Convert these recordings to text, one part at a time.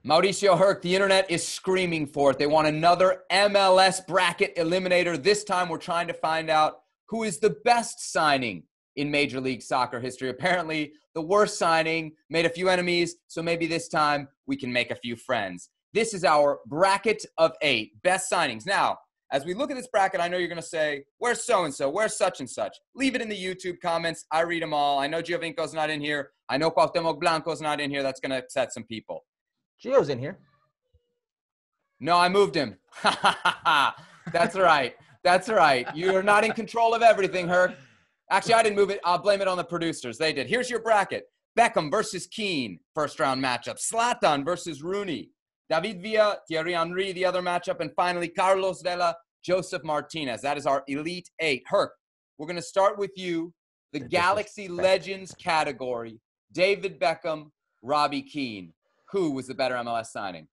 Mauricio, Herc, the internet is screaming for it. They want another MLS bracket eliminator. This time we're trying to find out who is the best signing in Major League Soccer history. Apparently, the worst signing made a few enemies, so maybe this time we can make a few friends. This is our bracket of 8 best signings. Now, as we look at this bracket, I know you're going to say, where's so-and-so? Where's such and such? Leave it in the YouTube comments. I read them all. I know Giovinco's not in here. I know Cuauhtemoc Blanco's not in here. That's going to upset some people. Gio's in here. No, I moved him. That's right. That's right. You're not in control of everything, Herc. Actually, I didn't move it. I'll blame it on the producers. They did. Here's your bracket. Beckham versus Keane, first-round matchup. Zlatan versus Rooney. David Villa, Thierry Henry, the other matchup. And finally, Carlos Vela, Josef Martinez. That is our Elite 8. Herc, we're going to start with you. The Galaxy Legends category. David Beckham, Robbie Keane. Who was the better MLS signing?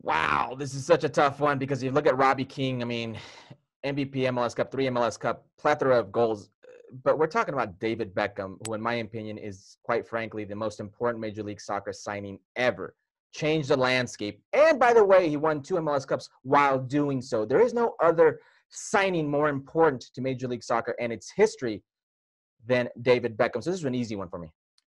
Wow, this is such a tough one because you look at Robbie Keane, I mean, MVP, MLS Cup, 3 MLS Cup, plethora of goals. But we're talking about David Beckham, who in my opinion is, quite frankly, the most important Major League Soccer signing ever. Changed the landscape. And by the way, he won 2 MLS Cups while doing so. There is no other signing more important to Major League Soccer and its history than David Beckham. So this is an easy one for me.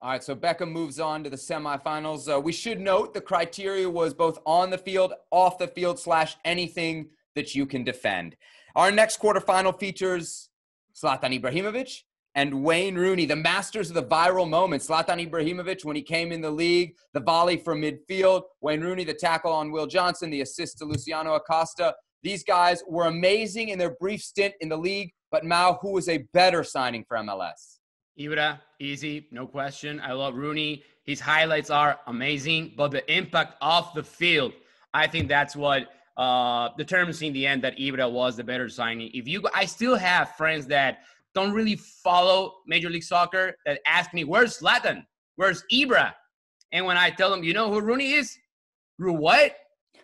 All right, so Beckham moves on to the semifinals. We should note the criteria was both on the field, off the field, / anything that you can defend. Our next quarterfinal features Zlatan Ibrahimovic and Wayne Rooney, the masters of the viral moments. Zlatan Ibrahimovic, when he came in the league, the volley from midfield. Wayne Rooney, the tackle on Will Johnson, the assist to Luciano Acosta. These guys were amazing in their brief stint in the league, but Mao, who was a better signing for MLS? Ibra, easy, no question. I love Rooney. His highlights are amazing, but the impact off the field, I think that's what determines in the end that Ibra was the better signing. I still have friends that don't really follow Major League Soccer that ask me, where's Zlatan? Where's Ibra? And when I tell them, you know who Rooney is? Who what?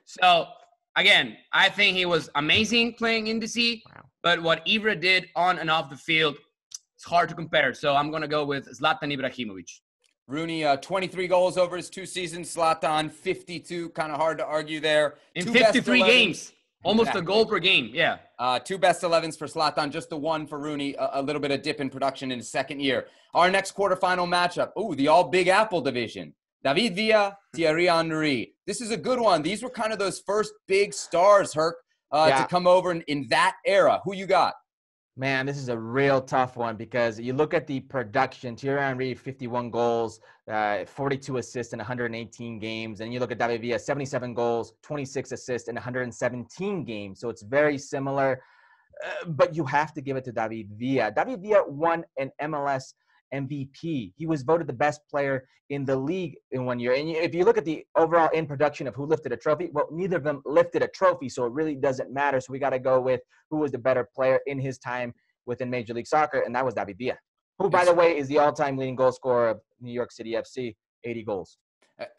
So, again, I think he was amazing playing in the sea, but what Ibra did on and off the field, it's hard to compare. So I'm going to go with Zlatan Ibrahimovic. Rooney, 23 goals over his 2 seasons. Zlatan, 52. Kind of hard to argue there. In 53 games. Almost a goal per game. Yeah. 2 best 11s for Zlatan, just the 1 for Rooney. A little bit of dip in production in his second year. Our next quarterfinal matchup. Ooh, the all Big Apple division. David Villa, Thierry Henry. This is a good one. These were kind of those first big stars, Herc, to come over in that era. Who you got? Man, this is a real tough one because you look at the production. Thierry Henry, 51 goals, 42 assists in 118 games. And you look at David Villa, 77 goals, 26 assists in 117 games. So it's very similar. But you have to give it to David Villa. David Villa won an MLS MVP. He was voted the best player in the league in 1 year. And if you look at the overall in production of who lifted a trophy, well, neither of them lifted a trophy, so it really doesn't matter. So we got to go with who was the better player in his time within Major League Soccer, and that was David Villa, who, by the way, is the all-time leading goal scorer of New York City FC, 80 goals.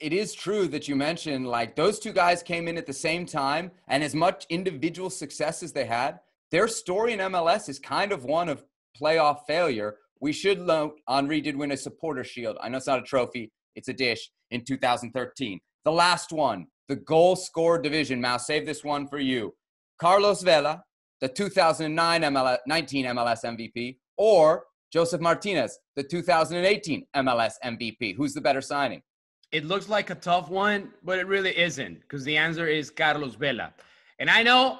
It is true that you mentioned, like, those 2 guys came in at the same time, and as much individual success as they had, their story in MLS is kind of one of playoff failure. We should note Henry did win a supporter shield. I know it's not a trophy. It's a dish in 2013. The last one, the goal scored division. Mal, save this one for you. Carlos Vela, the 2019 MLS MVP, or Josef Martinez, the 2018 MLS MVP. Who's the better signing? It looks like a tough one, but it really isn't because the answer is Carlos Vela. And I know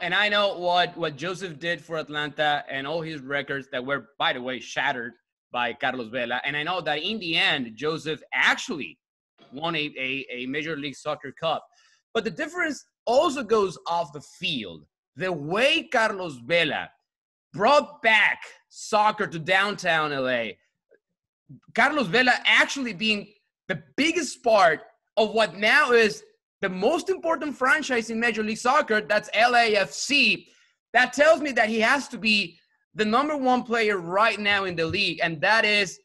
what Josef did for Atlanta and all his records that were, by the way, shattered by Carlos Vela. And I know that in the end, Josef actually won a Major League Soccer Cup. But the difference also goes off the field. The way Carlos Vela brought back soccer to downtown LA, Carlos Vela actually being the biggest part of what now is the most important franchise in Major League Soccer, that's LAFC. That tells me that he has to be the number 1 player right now in the league, and that is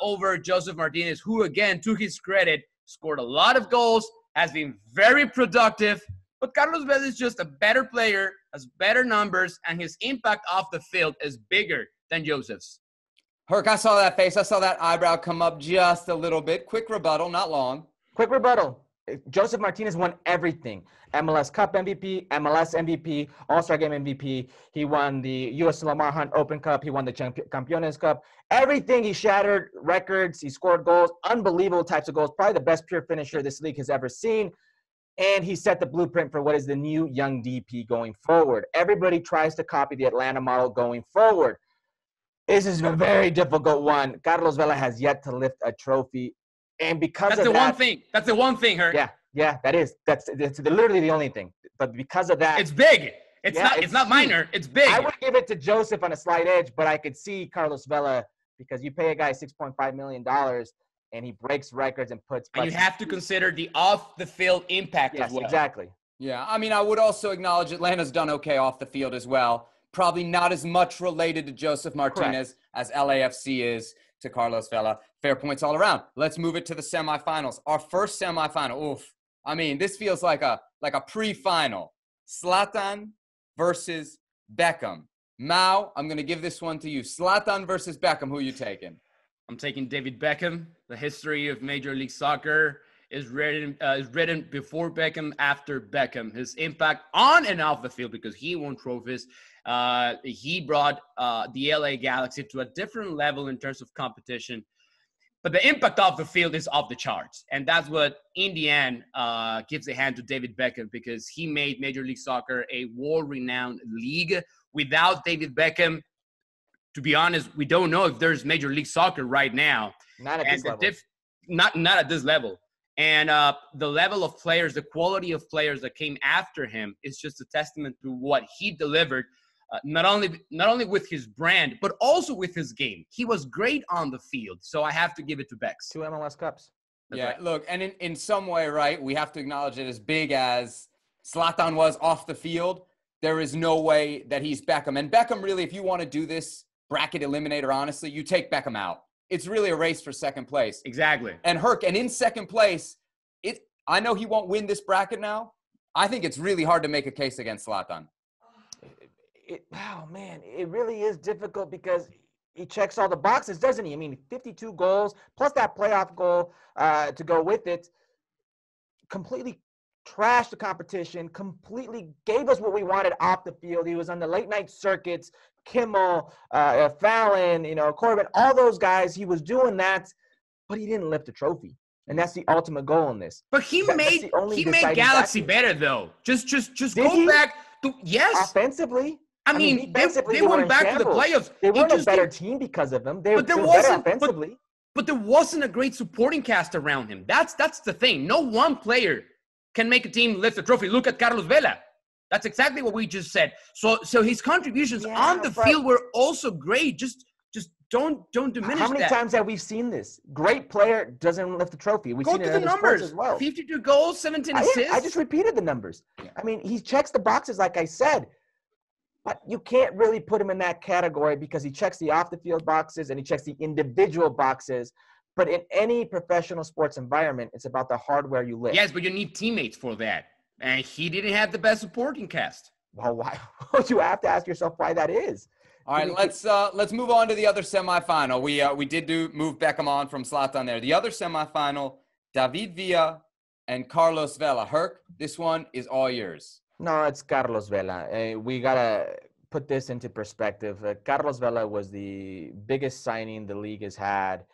over Josef Martinez, who, again, to his credit, scored a lot of goals, has been very productive, but Carlos Vela is just a better player, has better numbers, and his impact off the field is bigger than Josef's. Herc, I saw that face. I saw that eyebrow come up just a little bit. Quick rebuttal, not long. Quick rebuttal. Josef Martinez won everything. MLS Cup MVP, MLS MVP, All-Star Game MVP. He won the U.S. Lamar Hunt Open Cup. He won the Campeones Cup. Everything. He shattered records. He scored goals, unbelievable types of goals. Probably the best pure finisher this league has ever seen. And he set the blueprint for what is the new young DP going forward. Everybody tries to copy the Atlanta model going forward. This is a very difficult one. Carlos Vela has yet to lift a trophy. And because that's of the that, one thing. That's the one thing, Herc. Yeah, that is. That's literally the only thing. But because of that, it's big. It's not minor. It's big. I would give it to Josef on a slight edge, but I could see Carlos Vela because you pay a guy $6.5 million and he breaks records and puts. And you have to consider the off-the-field impact as well. Exactly. Yeah, I mean, I would also acknowledge Atlanta's done okay off the field as well. Probably not as much related to Josef Martinez as LAFC is to Carlos Vela. Fair points all around. Let's move it to the semifinals. Our first semifinal. Oof. I mean, this feels like a pre-final. Zlatan versus Beckham. Mao, I'm going to give this one to you. Zlatan versus Beckham. Who are you taking? I'm taking David Beckham. The history of Major League Soccer is written before Beckham, after Beckham. His impact on and off the field, because he won trophies. He brought the LA Galaxy to a different level in terms of competition. But the impact off the field is off the charts. And that's what, in the end, gives a hand to David Beckham, because he made Major League Soccer a world-renowned league. Without David Beckham, to be honest, we don't know if there's Major League Soccer right now. Not at this level. Not at this level. And the level of players, the quality of players that came after him is just a testament to what he delivered. Not only with his brand, but also with his game. He was great on the field, so I have to give it to Bex. 2 MLS Cups. That's right. Look, and in some way, right, we have to acknowledge it, as big as Zlatan was off the field, there is no way that he's Beckham. And Beckham, really, if you want to do this bracket eliminator, honestly, you take Beckham out. It's really a race for second place. Exactly. And Herc, and in second place, I know he won't win this bracket now. I think it's really hard to make a case against Zlatan. It really is difficult because he checks all the boxes, doesn't he? I mean, 52 goals plus that playoff goal to go with it. Completely trashed the competition, completely gave us what we wanted off the field. He was on the late night circuits, Kimmel, Fallon, Corbin, all those guys. He was doing that, but he didn't lift a trophy. And that's the ultimate goal in this. But he made Galaxy better, though. Just go back to, yes. Offensively. I mean, they went back to the playoffs. They weren't a better team because of him. They were better offensively. But there wasn't a great supporting cast around him. That's the thing. No one player can make a team lift a trophy. Look at Carlos Vela. That's exactly what we just said. So his contributions on the field were also great. Just don't diminish that. How many times have we seen this? Great player doesn't lift a trophy. We've seen it in other sports as well. 52 goals, 17 assists. I just repeated the numbers. I mean, he checks the boxes, like I said. But you can't really put him in that category because he checks the off-the-field boxes and he checks the individual boxes. But in any professional sports environment, it's about the hardware you lift. Yes, but you need teammates for that. And he didn't have the best supporting cast. Well, why? You have to ask yourself why that is. All right, let's move on to the other semifinal. We did move Beckham on from Zlatan there. The other semifinal, David Villa and Carlos Vela. Herc, this one is all yours. No, it's Carlos Vela. We got to put this into perspective. Carlos Vela was the biggest signing the league has had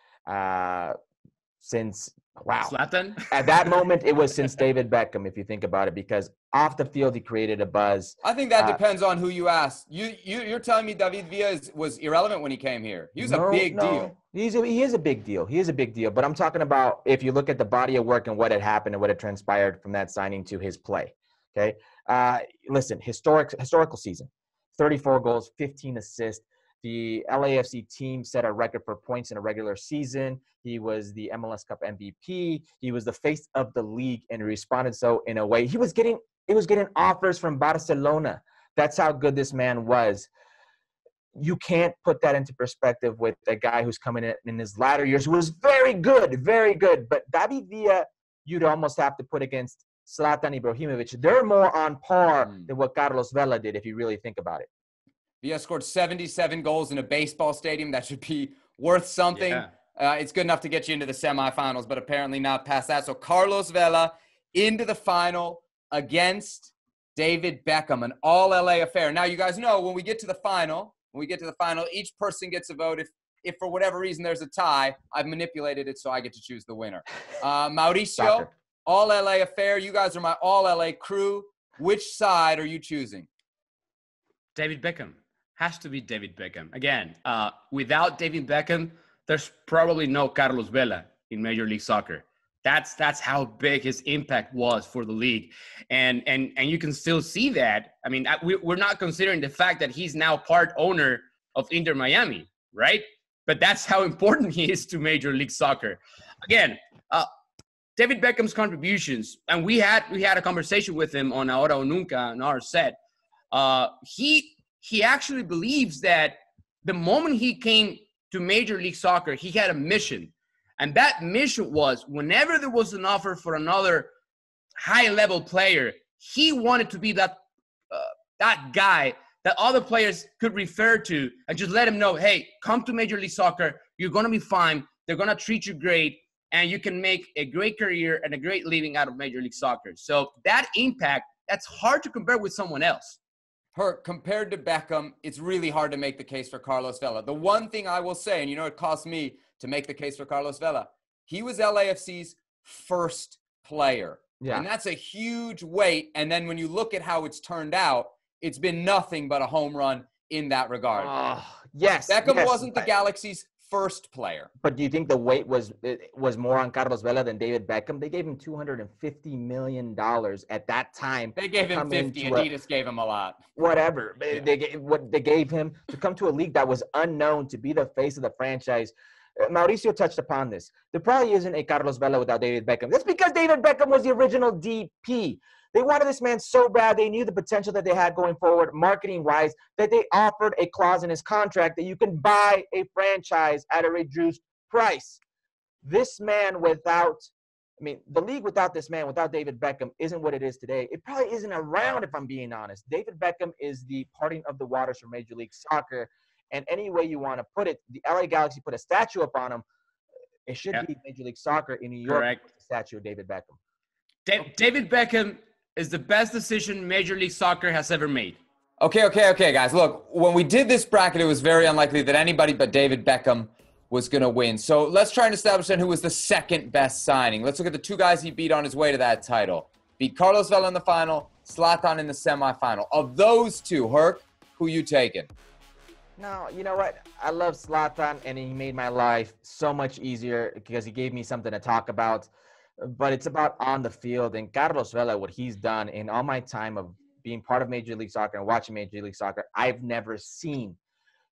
since, Zlatan? At that moment, it was since David Beckham, if you think about it, because off the field, he created a buzz. I think that depends on who you ask. You're telling me David Villa was irrelevant when he came here. He was a big deal. He is a big deal. He is a big deal. But I'm talking about if you look at the body of work and what had happened and what had transpired from that signing to his play. Okay. Listen, historical season, 34 goals, 15 assists. The LAFC team set a record for points in a regular season. He was the MLS Cup MVP. He was the face of the league and responded so in a way. He was getting offers from Barcelona. That's how good this man was. You can't put that into perspective with a guy who's coming in his latter years, who was very good, very good. But David Villa, you'd almost have to put against Zlatan Ibrahimovic. They're more on par than what Carlos Vela did, if you really think about it. Villa scored 77 goals in a baseball stadium. That should be worth something. Yeah. It's good enough to get you into the semifinals, but apparently not past that. So Carlos Vela into the final against David Beckham, an all LA affair. Now, you guys know when we get to the final, each person gets a vote. If for whatever reason there's a tie, I've manipulated it so I get to choose the winner. Mauricio, Soccer. all LA affair. You guys are my all LA crew. Which side are you choosing? David Beckham. Has to be David Beckham. Again, without David Beckham, there's probably no Carlos Vela in Major League Soccer. That's how big his impact was for the league. And you can still see that. I mean, we're not considering the fact that he's now part owner of Inter Miami, right? But that's how important he is to Major League Soccer. Again, David Beckham's contributions, and we had a conversation with him on Ahora or Nunca on our set. He actually believes that the moment he came to Major League Soccer, he had a mission. And that mission was whenever there was an offer for another high-level player, he wanted to be that guy that other players could refer to and just let him know, hey, come to Major League Soccer. You're going to be fine. They're going to treat you great. And you can make a great career and a great living out of Major League Soccer. So that impact, that's hard to compare with someone else. Compared to Beckham, it's really hard to make the case for Carlos Vela. The one thing I will say, and it cost me to make the case for Carlos Vela, he was LAFC's first player. Yeah. And that's a huge weight. And then when you look at how it's turned out, it's been nothing but a home run in that regard. Yes. Beckham wasn't the Galaxy's first player. But do you think the weight was more on Carlos Vela than David Beckham? They gave him $250 million at that time. They gave him 50. Adidas gave him a lot. Whatever. Yeah. They gave him to come to a league that was unknown, to be the face of the franchise. Mauricio touched upon this. There probably isn't a Carlos Vela without David Beckham. That's because David Beckham was the original DP. They wanted this man so bad. They knew the potential that they had going forward, marketing-wise, that they offered a clause in his contract that you can buy a franchise at a reduced price. This man the league without this man, without David Beckham, isn't what it is today. It probably isn't around, if I'm being honest. David Beckham is the parting of the waters for Major League Soccer. And any way you want to put it, the LA Galaxy put a statue up on him. It should be Major League Soccer in New York. Correct. The statue of David Beckham. David Beckham is the best decision Major League Soccer has ever made. Okay, guys. Look, when we did this bracket, it was very unlikely that anybody but David Beckham was going to win. So let's try and establish then who was the second best signing. Let's look at the two guys he beat on his way to that title. Beat Carlos Vela in the final, Zlatan in the semifinal. Of those two, Herc, who you taking? No, you know what? I love Zlatan, and he made my life so much easier because he gave me something to talk about. But it's about on the field. And Carlos Vela, what he's done in all my time of being part of Major League Soccer and watching Major League Soccer, I've never seen.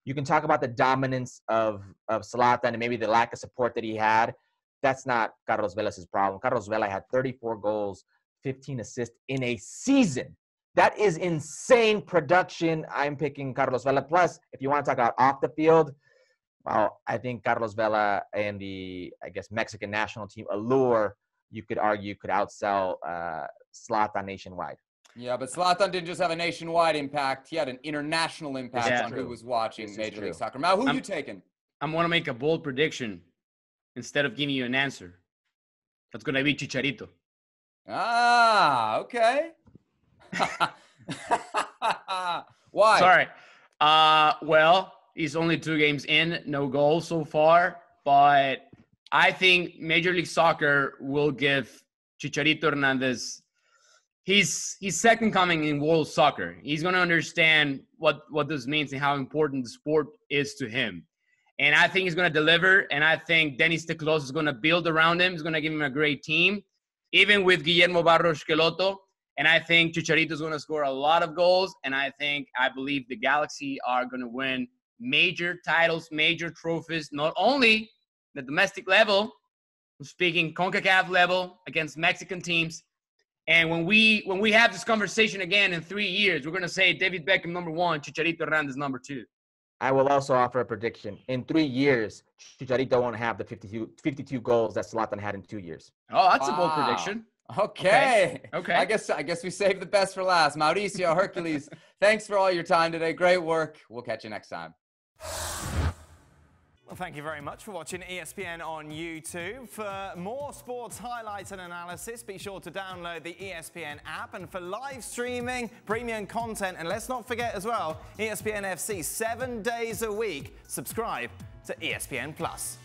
You can talk about the dominance of Zlatan and maybe the lack of support that he had. That's not Carlos Vela's problem. Carlos Vela had 34 goals, 15 assists in a season. That is insane production. I'm picking Carlos Vela. Plus, if you want to talk about off the field, well, I think Carlos Vela and the, Mexican national team, Allure, you could argue, could outsell Zlatan nationwide. Yeah, but Zlatan didn't just have a nationwide impact. He had an international impact on who was watching Major League Soccer. Now, who are you taking? I'm going to make a bold prediction instead of giving you an answer. That's going to be Chicharito. Ah, okay. Why? Sorry. Well, he's only 2 games in, no goals so far. But I think Major League Soccer will give Chicharito Hernandez he's second coming in world soccer. He's going to understand what this means and how important the sport is to him. And I think he's going to deliver. And I think Dennis Teclos is going to build around him. He's going to give him a great team, even with Guillermo Barros Schelotto. And I think Chicharito is going to score a lot of goals. And I believe the Galaxy are going to win major titles, major trophies, not only the domestic level, I'm speaking CONCACAF level against Mexican teams. And when we have this conversation again in 3 years, we're going to say David Beckham number 1, Chicharito Hernandez number 2. I will also offer a prediction. In 3 years, Chicharito won't have the 52 goals that Zlatan had in 2 years. Oh, that's a bold prediction. Okay. Okay. I guess we saved the best for last. Mauricio, Herculez, thanks for all your time today. Great work. We'll catch you next time. Well, thank you very much for watching ESPN on YouTube. For more sports highlights and analysis, be sure to download the ESPN app. And for live streaming, premium content, and let's not forget as well, ESPN FC 7 days a week. Subscribe to ESPN Plus.